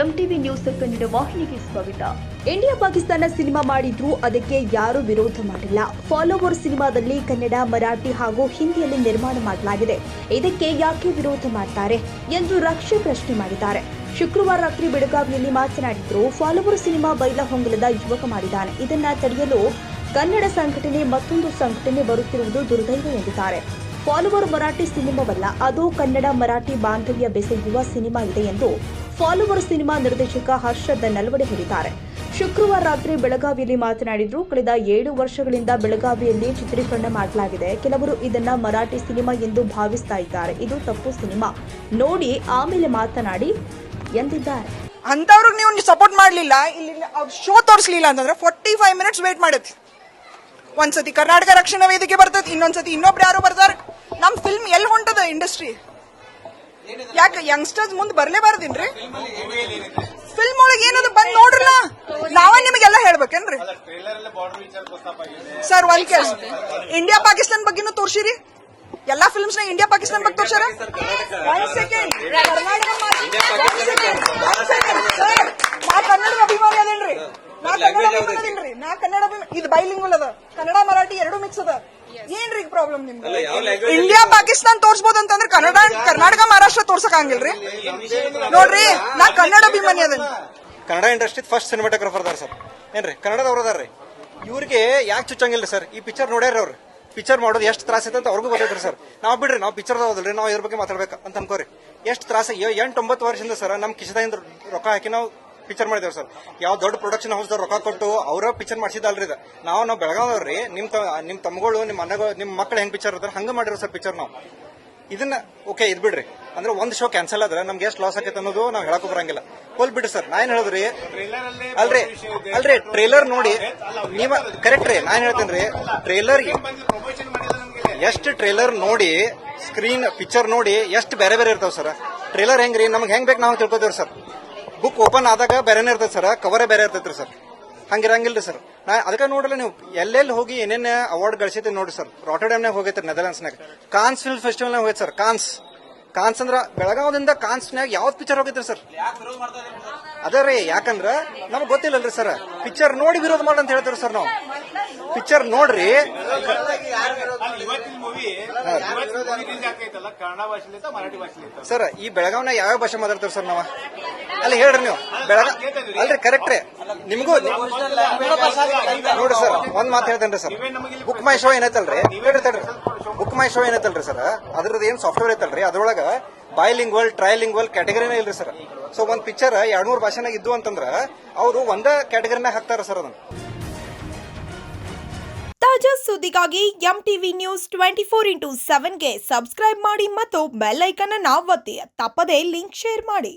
MTV news Kannada ವಾಹಿನಿಗೆ ಸ್ವಾಗತ. India Pakistan cinema ಮಾಡಿದ್ರು ಅದಕ್ಕೆ ಯಾರೂ ವಿರೋಧ ಮಾಡಿಲ್ಲ. ಫಾಲೋವರ್ ಸಿನಿಮಾದಲ್ಲಿ ಕನ್ನಡ, ಮರಾಠಿ ಹಾಗೂ ಹಿಂದಿಯಲ್ಲಿ ನಿರ್ಮಾಣ ಮಾಡಲಾಗಿದೆ. ಇದಕ್ಕೆ ಯಾಕೆ ವಿರೋಧ ಮಾಡ್ತಾರೆ ಎಂದು ರಕ್ಷೆ ಪ್ರಶ್ನೆ ಮಾಡಿದ್ದಾರೆ. ಶುಕ್ರವಾರ ರಾತ್ರಿ ಬೆಳಗಾವಿಯಲ್ಲಿ ಮಾತನಾಡಿದ್ರು. ಫಾಲೋವರ್ ಸಿನಿಮಾ ಬೈಲಹೊಂಗಲದ ಯುವಕ ಮಾಡಿದ್ದಾನೆ. ಇದನ್ನ ತಡೆಯಲು ಕನ್ನಡ ಸಂಘಟನೆ ಮತ್ತೊಂದು ಸಂಘಟನೆ ಬರುತ್ತಿರುವುದು ದುರ್ದೈವ ಎಂದಿದ್ದಾರೆ. ಫಾಲೋವರ್ ಮರಾಠಿ ಸಿನಿಮಾವಲ್ಲ, ಅದು ಕನ್ನಡ ಮರಾಠಿ ಬಾಂಧವ್ಯ ಬೆಸೆಯುವ ಸಿನಿಮಾ ಇದೆ ಎಂದು ಫಾಲೋವರ್ ಸಿನಿಮಾ ನಿರ್ದೇಶಕ ಹರ್ಷದ್ ನಲ್ವಡೆ ಹೇಳಿದ್ದಾರೆ. ಶುಕ್ರವಾರ ರಾತ್ರಿ ಬೆಳಗಾವಿಯಲ್ಲಿ ಮಾತನಾಡಿದ್ರು. ಕಳೆದ 7 ವರ್ಷಗಳಿಂದ ಬೆಳಗಾವಿಯಲ್ಲಿ ಚಿತ್ರೀಕರಣ ಮಾಡಲಾಗಿದೆ. ಕೆಲವರು ಇದನ್ನ ಮರಾಠಿ ಸಿನಿಮಾ ಎಂದು ಭಾವಿಸ್ತಾ ಇದ್ದಾರೆ. ಇದು ತಪ್ಪು. ಸಿನಿಮಾ ನೋಡಿ ಆಮೇಲೆ ಮಾತನಾಡಿ ಎಂದಿದ್ದಾರೆ. ಅಂತವ್ರಿಗೆ ನೀವು ಸಪೋರ್ಟ್ ಮಾಡಲಿಲ್ಲ, ಇಲ್ಲಿ ಶೋ ತೋರಿಸಲಿಲ್ಲ ಅಂತಂದ್ರೆ 45 ಮಿನಿಟ್ಸ್ ವೇಟ್ ಮಾಡೈತಿ. ಒಂದ್ಸತಿ ಕರ್ನಾಟಕ ರಕ್ಷಣಾ ವೇದಿಕೆ ಬರ್ತದೆ, ಇನ್ನೊಂದ್ಸತಿ ಇನ್ನೊಬ್ರು ಯಾರು ಬರ್ತಾರೆ. ನಮ್ ಫಿಲ್ಮ್ ಎಲ್ಲಿ ಹೊಂಟದ ಇಂಡಸ್ಟ್ರಿ? ಯಾಕೆ ಯಂಗ್ಸ್ಟರ್ಸ್ ಮುಂದೆ ಬರ್ಲೇಬಾರ್ದಿನ್ರಿ? ಫಿಲ್ಮ್ ಒಳಗೆ ಏನದು ಬಂದ್ ನೋಡ್ರಲ್ಲ, ನಾವ ನಿಮಗೆಲ್ಲ ಹೇಳ್ಬೇಕೇನ್ರಿ? ಸರ್ ಒಂದ್ ಕೇಸ್ ಇಂಡಿಯಾ ಪಾಕಿಸ್ತಾನ ಬಗ್ಗೆನೂ ತೋರ್ಸಿರಿ. ಎಲ್ಲಾ ಫಿಲ್ಮ್ಸ್ ನ ಇಂಡಿಯಾ ಪಾಕಿಸ್ತಾನ ಬಗ್ಗೆ ತೋರ್ಸಾರ. ಒಂದ್ ಸೆಕೆಂಡ್, ನಾ ಕನ್ನಡದ ಅಭಿಮಾನಿ ಅದೇನ್ರಿ? ನಾ ಕನ್ನಡ ಇದು ಬೈಲಿಂಗ್ವಲ್ ಅದ, ಕನ್ನಡ ಮರಾಠಿ ಎರಡು ಮಿಕ್ಸ್ ಅದ. ಏನ್ರಿ ಪ್ರಾಬ್ಲಮ್ ನಿಮ್ಗೆ? ಇಂಡಿಯಾ ಪಾಕಿಸ್ತಾನ ತೋರ್ಸ್ಬೋದು ಅಂತಂದ್ರೆ ಕರ್ನಾಟಕ ಮಹಾರಾಷ್ಟ್ರ ತೋರ್ಸಕ್ ಹಂಗಿಲ್ರಿ? ನೋಡ್ರಿ, ನಾ ಕನ್ನಡ ಅಭಿಮಾನಿ ಅದೇನಿ. ಕನ್ನಡ ಇಂಡಸ್ಟ್ರಿ ಫಸ್ಟ್ ಸಿನಿಮಾಟೋಗ್ರಫರ್ ಅದಾರ ಸರ್. ಏನ್ರಿ ಕನ್ನಡದವ್ರು ಅದಾರ್ರಿ. ಇವ್ರಿಗೆ ಯಾಕೆ ಚುಚ್ಚಂಗಿಲ್ಲ ಸರ್? ಈ ಪಿಕ್ಚರ್ ನೋಡ್ಯಾರ ಅವ್ರು. ಪಿಕ್ಚರ್ ಮಾಡೋದು ಎಷ್ಟು ತ್ರಾಸ ಐತೆ ಅಂತ ಅವ್ರಿಗೂ ಗೊತ್ತೈತ್ರಿ ಸರ್. ನಾವು ಬಿಡ್ರಿ, ನಾವು ಪಿಕ್ಚರ್ ಹೋದಲ್ರಿ, ನಾವು ಇದ್ರ ಬಗ್ಗೆ ಮಾತಾಡ್ಬೇಕು ಅಂತ ಅನ್ಕೋರಿ. ಎಷ್ಟು ತ್ರಾಸ 8-9 ವರ್ಷದಿಂದ ಸರ್ ನಮ್ ಕಿಶದಿಂದ ರೊಕ್ಕ ಹಾಕಿ ನಾವು ಪಿಕ್ಚರ್ ಮಾಡಿದೇವ್ ಸರ್. ಯಾವ ದೊಡ್ಡ ಪ್ರೊಡಕ್ಷನ್ ಹೌಸ್ ರೊಕ್ಕ ಕೊಟ್ಟು ಅವರ ಪಿಕ್ಚರ್ ಮಾಡಿಸಿದಲ್ರಿ. ನಾವು ಬೆಳಗಾವ್ರಿ, ನಿಮ್ ತಮ್ಮಗಳು, ನಿಮ್ಮ ಅಣ್ಣಗಳು, ನಿಮ್ಮ ಮಕ್ಕಳು ಹೆಂಗ್ ಪಿಕ್ಚರ್ ಇರ್ತಾರೆ ಹಂಗ ಮಾಡಿರೋ ಸರ್ ಪಿಕ್ಚರ್ ನಾವು. ಇದನ್ನ ಓಕೆ ಇದ್ ಬಿಡ್ರಿ, ಅಂದ್ರೆ ಒಂದ್ ಶೋ ಕ್ಯಾನ್ಸಲ್ ಆದ್ರೆ ನಮ್ಗೆ ಎಷ್ಟು ಲಾಸ್ ಆಕೈತೆ ಅನ್ನೋದು ನಾವ್ ಹೇಳಕ್ ಬರಂಗಿಲ್ಲ. ಹೋಲ್ ಬಿಡ್ರಿ ಸರ್. ನಾ ಏನ್ ಹೇಳಿದ್ರಿ ಅಲ್ರಿ ಟ್ರೇಲರ್ ನೋಡಿ ನೀವ ಕರೆಕ್ಟ್ ರೀ. ನಾನ್ ಹೇಳ್ತೇನ್ರಿ, ಟ್ರೇಲರ್ ಎಷ್ಟು ಟ್ರೇಲರ್ ನೋಡಿ, ಸ್ಕ್ರೀನ್ ಪಿಕ್ಚರ್ ನೋಡಿ ಎಷ್ಟು ಬೇರೆ ಬೇರೆ ಇರ್ತಾವ ಸರ್. ಟ್ರೇಲರ್ ಹೆಂಗ್ರಿ ನಮ್ಗೆ ಹೆಂಗ್ ಬೇಕು ನಾವು ತಿಳ್ಕೊತೇವ್ರಿ ಸರ್. ಬುಕ್ ಓಪನ್ ಆದಾಗ ಬೇರೆನೇ ಇರ್ತದೆ ಸರ್, ಕವರೇ ಬೇರೆ ಇರ್ತೈತ್ರಿ ಸರ್. ಹಂಗಿರಂಗಿಲ್ರಿ ಸರ್. ನಾ ಅದಕ್ಕೆ ನೋಡಲ್ಲ, ನೀವು ಎಲ್ಲೆಲ್ಲಿ ಹೋಗಿ ಏನೇನ್ ಅವಾರ್ಡ್ ಗಳಿಸೈತಿ ನೋಡಿ ಸರ್. ರಾಟರ್ಡ್ಯಾಮ್ನಾಗ ಹೋಗೈತ್ರಿ, ನೆದರ್ಲ್ಯಾಂಡ್ಸ್ನಾಗ ಕಾನ್ಸ್ ಫಿಲ್ಮ್ ಫೆಸ್ಟಿವಲ್ನಾಗ ಹೋಗೈತೆ ಸರ್. ಕಾನ್ಸ್ ಅಂದ್ರ ಬೆಳಗಾವದಿಂದ ಕಾನ್ಸ್ನಾಗ ಯಾವ್ದು ಪಿಕ್ಚರ್ ಹೋಗೈತ್ರಿ ಸರ್? ಅದೇ ರೀ, ಯಾಕಂದ್ರ ನಮ್ಗೆ ಗೊತ್ತಿಲ್ಲಲ್ರಿ ಸರ್. ಪಿಕ್ಚರ್ ನೋಡಿ ವಿರೋಧ ಮಾಡಿ ಅಂತ ಹೇಳ್ತೀವಿ ಸರ್ ನಾವು. ಪಿಕ್ಚರ್ ನೋಡ್ರಿ ಸರ್. ಈ ಬೆಳಗಾವ್ನಾಗ ಯಾವ್ಯಾವ ಭಾಷೆ ಮಾತಾಡ್ತೀವಿ ಸರ್ ನಾವು? ಅಲ್ಲಿ ಹೇಳ್ರಿ ನೀವು. ಅಲ್ರಿ ಕರೆಕ್ಟ್ ರೀ. ನಿಮ್ಗೂ ನೋಡ್ರಿ ಸರ್, ಒಂದ್ ಮಾತು ಹೇಳ್ತೇನ್ರಿ ಸರ್. ಬುಕ್ ಮೈ ಶೋ ಏನೈತಲ್ರಿ, ಬುಕ್ ಮೈ ಶೋ ಏನೈತಲ್ರಿ ಸರ್, ಅದ್ರದ್ದು ಏನ್ ಸಾಫ್ಟ್ವೇರ್ ಐತಲ್ರಿ, ಅದ್ರೊಳಗ ಬೈಲಿಂಗ್ವಲ್, ಟ್ರೈಲಿಂಗ್ವಲ್ ಕ್ಯಾಟಗರಿನೇ ಇಲ್ರಿ ಸರ್. ಸೊ ಒಂದ್ ಪಿಕ್ಚರ್ 200 ಭಾಷೆನಾಗ ಇದ್ದು ಅಂತಂದ್ರ ಅವರು ಒಂದ ಕ್ಯಾಟಗರಿನಾಗ ಹಾಕ್ತಾರ ಸರ್ ಅದನ್ನ. ತಾಜಾ ಸುದ್ದಿಗಾಗಿ ಎಂಟಿವಿ ನ್ಯೂಸ್ 24x7 ಗೆ ಸಬ್ಸ್ಕ್ರೈಬ್ ಮಾಡಿ ಮತ್ತು ಬೆಲ್ ಐಕಾನ್ ಅನ್ನು ಒತ್ತಿ. ತಪ್ಪದೇ ಲಿಂಕ್ ಶೇರ್ ಮಾಡಿ.